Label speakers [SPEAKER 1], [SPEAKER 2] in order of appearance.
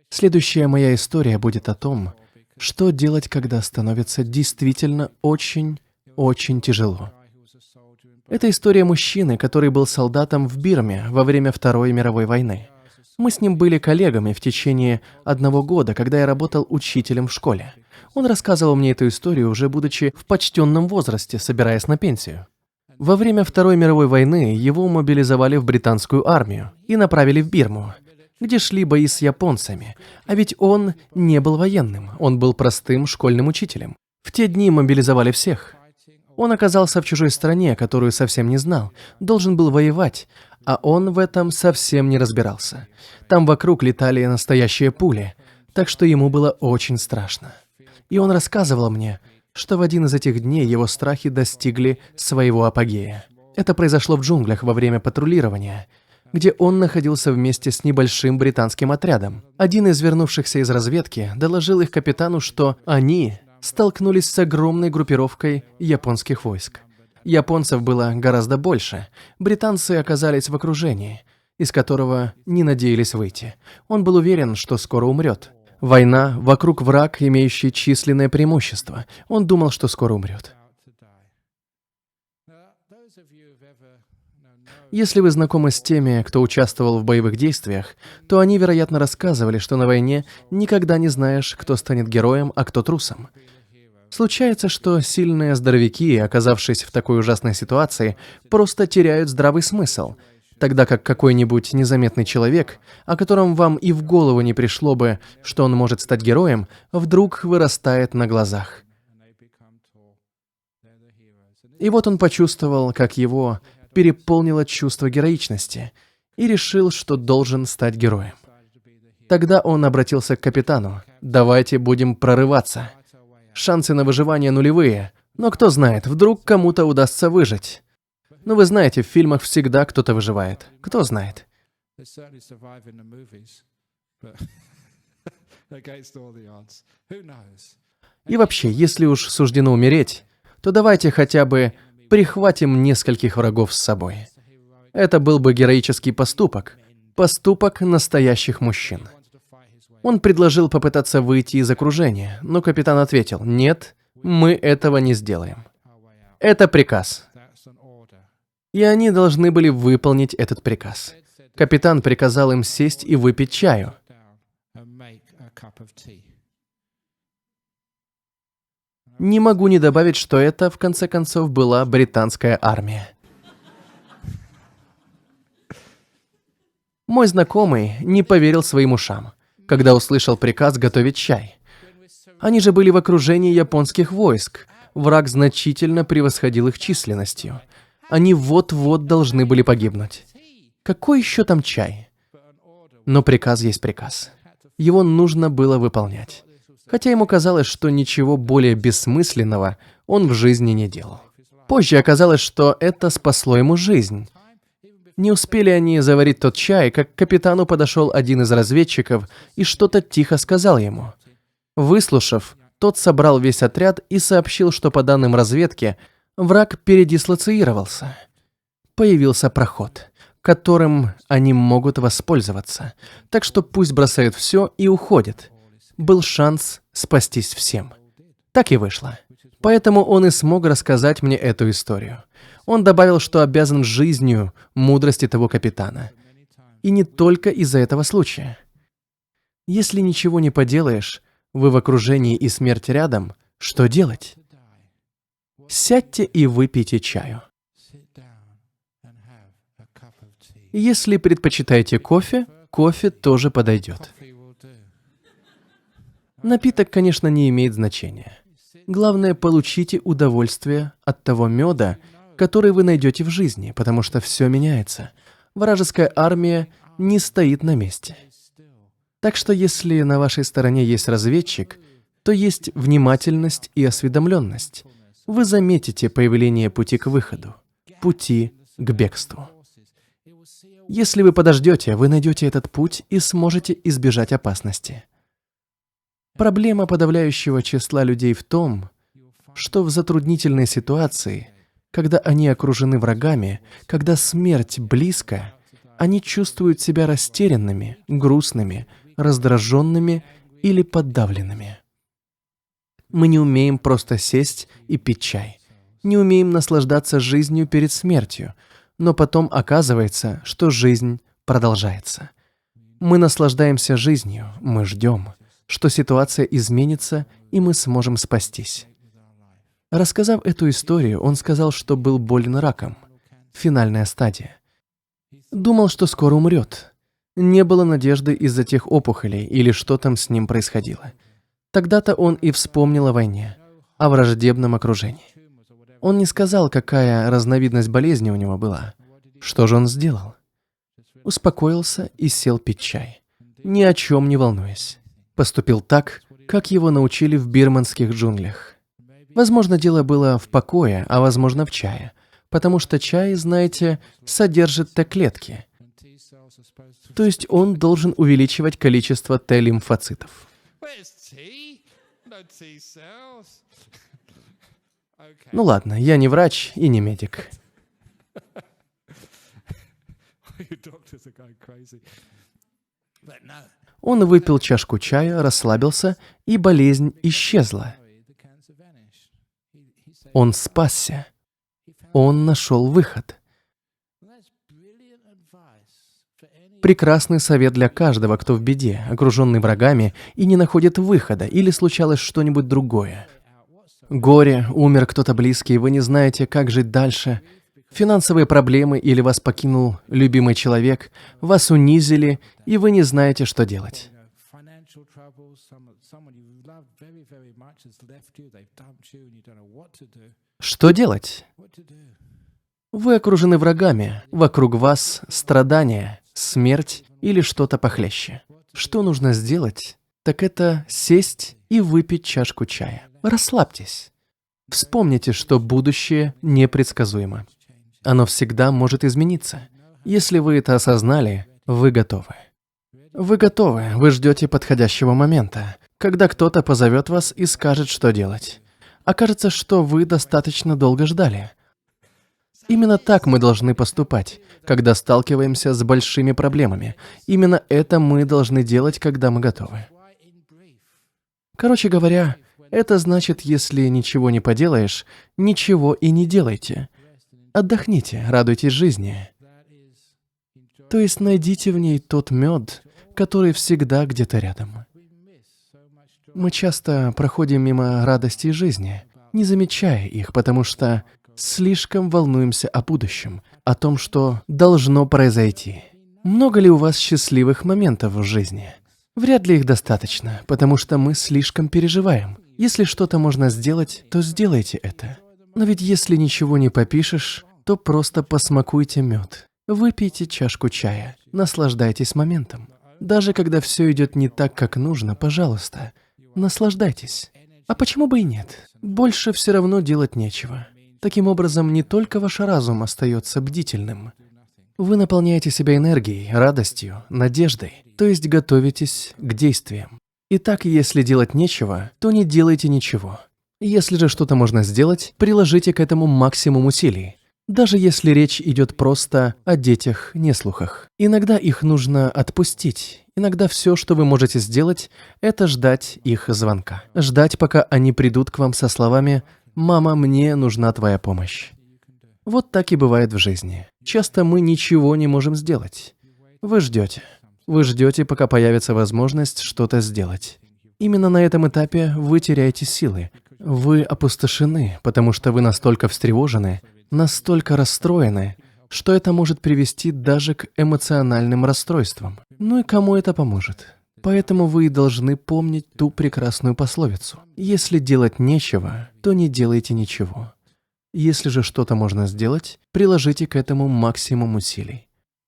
[SPEAKER 1] Следующая моя история будет о том, что делать, когда становится действительно очень тяжело. Это история мужчины, который был солдатом в Бирме во время Второй мировой войны. Мы с ним были коллегами в течение 1 года, когда я работал учителем в школе. Он рассказывал мне эту историю, уже будучи в почтенном возрасте, собираясь на пенсию. Во время Второй мировой войны его мобилизовали в британскую армию и направили в Бирму, где шли бои с японцами. А ведь он не был военным, он был простым школьным учителем. В те дни мобилизовали всех. Он оказался в чужой стране, которую совсем не знал, должен был воевать, а он в этом совсем не разбирался. Там вокруг летали настоящие пули, так что ему было очень страшно. И он рассказывал мне, что в один из этих дней его страхи достигли своего апогея. Это произошло в джунглях во время патрулирования, где он находился вместе с небольшим британским отрядом. Один из вернувшихся из разведки доложил их капитану, что они столкнулись с огромной группировкой японских войск. Японцев было гораздо больше. Британцы оказались в окружении, из которого не надеялись выйти. Он был уверен, что скоро умрет. Война, вокруг враг, имеющий численное преимущество. Он думал, что скоро умрет. Если вы знакомы с теми, кто участвовал в боевых действиях, то они, вероятно, рассказывали, что на войне никогда не знаешь, кто станет героем, а кто трусом. Случается, что сильные здоровяки, оказавшись в такой ужасной ситуации, просто теряют здравый смысл, тогда как какой-нибудь незаметный человек, о котором вам и в голову не пришло бы, что он может стать героем, вдруг вырастает на глазах. И вот он почувствовал, как его переполнило чувство героичности, и решил, что должен стать героем. Тогда он обратился к капитану: «Давайте будем прорываться. Шансы на выживание нулевые, но кто знает, вдруг кому-то удастся выжить. Ну, вы знаете, в фильмах всегда кто-то выживает. Кто знает». И вообще, если уж суждено умереть, то давайте хотя бы прихватим нескольких врагов с собой. Это был бы героический поступок, поступок настоящих мужчин. Он предложил попытаться выйти из окружения, но капитан ответил: «Нет, мы этого не сделаем. Это приказ». И они должны были выполнить этот приказ. Капитан приказал им сесть и выпить чаю. Не могу не добавить, что это, в конце концов, была британская армия. Мой знакомый не поверил своим ушам, когда услышал приказ готовить чай. Они же были в окружении японских войск. Враг значительно превосходил их численностью. Они вот-вот должны были погибнуть. Какой еще там чай? Но приказ есть приказ. Его нужно было выполнять. Хотя ему казалось, что ничего более бессмысленного он в жизни не делал. Позже оказалось, что это спасло ему жизнь. Не успели они заварить тот чай, как к капитану подошел один из разведчиков и что-то тихо сказал ему. Выслушав, тот собрал весь отряд и сообщил, что по данным разведки, враг передислоцировался. Появился проход, которым они могут воспользоваться. Так что пусть бросают все и уходят. Был шанс спастись всем. Так и вышло. Поэтому он и смог рассказать мне эту историю. Он добавил, что обязан жизнью мудрости того капитана. И не только из-за этого случая. Если ничего не поделаешь, вы в окружении и смерть рядом, что делать? Сядьте и выпейте чаю. Если предпочитаете кофе, кофе тоже подойдет. Напиток, конечно, не имеет значения. Главное, получите удовольствие от того меда, который вы найдете в жизни, потому что все меняется. Вражеская армия не стоит на месте. Так что если на вашей стороне есть разведчик, то есть внимательность и осведомленность. Вы заметите появление пути к выходу, пути к бегству. Если вы подождете, вы найдете этот путь и сможете избежать опасности. Проблема подавляющего числа людей в том, что в затруднительной ситуации, когда они окружены врагами, когда смерть близко, они чувствуют себя растерянными, грустными, раздраженными или подавленными. Мы не умеем просто сесть и пить чай. Не умеем наслаждаться жизнью перед смертью, но потом оказывается, что жизнь продолжается. Мы наслаждаемся жизнью, мы ждем, что ситуация изменится, и мы сможем спастись. Рассказав эту историю, он сказал, что был болен раком. Финальная стадия. Думал, что скоро умрет. Не было надежды из-за тех опухолей или что там с ним происходило. Тогда-то он и вспомнил о войне, о враждебном окружении. Он не сказал, какая разновидность болезни у него была. Что же он сделал? Успокоился и сел пить чай, ни о чем не волнуясь. Поступил так, как его научили в бирманских джунглях. Возможно, дело было в покое, а возможно, в чае, потому что чай, знаете, содержит Т-клетки. То есть он должен увеличивать количество Т-лимфоцитов. Ну ладно, я не врач и не медик. Он выпил чашку чая, расслабился, и болезнь исчезла. Он спасся. Он нашел выход. Прекрасный совет для каждого, кто в беде, окруженный врагами, и не находит выхода, или случалось что-нибудь другое. Горе, умер кто-то близкий, вы не знаете, как жить дальше. Финансовые проблемы или вас покинул любимый человек, вас унизили, и вы не знаете, что делать. Что делать? Вы окружены врагами, вокруг вас страдания, смерть или что-то похлеще. Что нужно сделать, так это сесть и выпить чашку чая. Расслабьтесь. Вспомните, что будущее непредсказуемо. Оно всегда может измениться. Если вы это осознали, вы готовы. Вы готовы, вы ждете подходящего момента, когда кто-то позовет вас и скажет, что делать. Окажется, что вы достаточно долго ждали. Именно так мы должны поступать, когда сталкиваемся с большими проблемами. Именно это мы должны делать, когда мы готовы. Короче говоря, это значит, если ничего не поделаешь, ничего и не делайте. Отдохните, радуйтесь жизни. То есть найдите в ней тот мед, который всегда где-то рядом. Мы часто проходим мимо радостей жизни, не замечая их, потому что слишком волнуемся о будущем, о том, что должно произойти. Много ли у вас счастливых моментов в жизни? Вряд ли их достаточно, потому что мы слишком переживаем. Если что-то можно сделать, то сделайте это. Но ведь если ничего не попишешь, то просто посмакуйте мед. Выпейте чашку чая, наслаждайтесь моментом. Даже когда все идет не так, как нужно, пожалуйста, наслаждайтесь. А почему бы и нет? Больше все равно делать нечего. Таким образом, не только ваш разум остается бдительным. Вы наполняете себя энергией, радостью, надеждой, то есть готовитесь к действиям. Итак, если делать нечего, то не делайте ничего. Если же что-то можно сделать, приложите к этому максимум усилий. Даже если речь идет просто о детях-неслухах. Иногда их нужно отпустить. Иногда все, что вы можете сделать, это ждать их звонка. Ждать, пока они придут к вам со словами «Мама, мне нужна твоя помощь». Вот так и бывает в жизни. Часто мы ничего не можем сделать. Вы ждете. Вы ждете, пока появится возможность что-то сделать. Именно на этом этапе вы теряете силы. Вы опустошены, потому что вы настолько встревожены, настолько расстроены, что это может привести даже к эмоциональным расстройствам. Ну и кому это поможет? Поэтому вы и должны помнить ту прекрасную пословицу. Если делать нечего, то не делайте ничего. Если же что-то можно сделать, приложите к этому максимум усилий.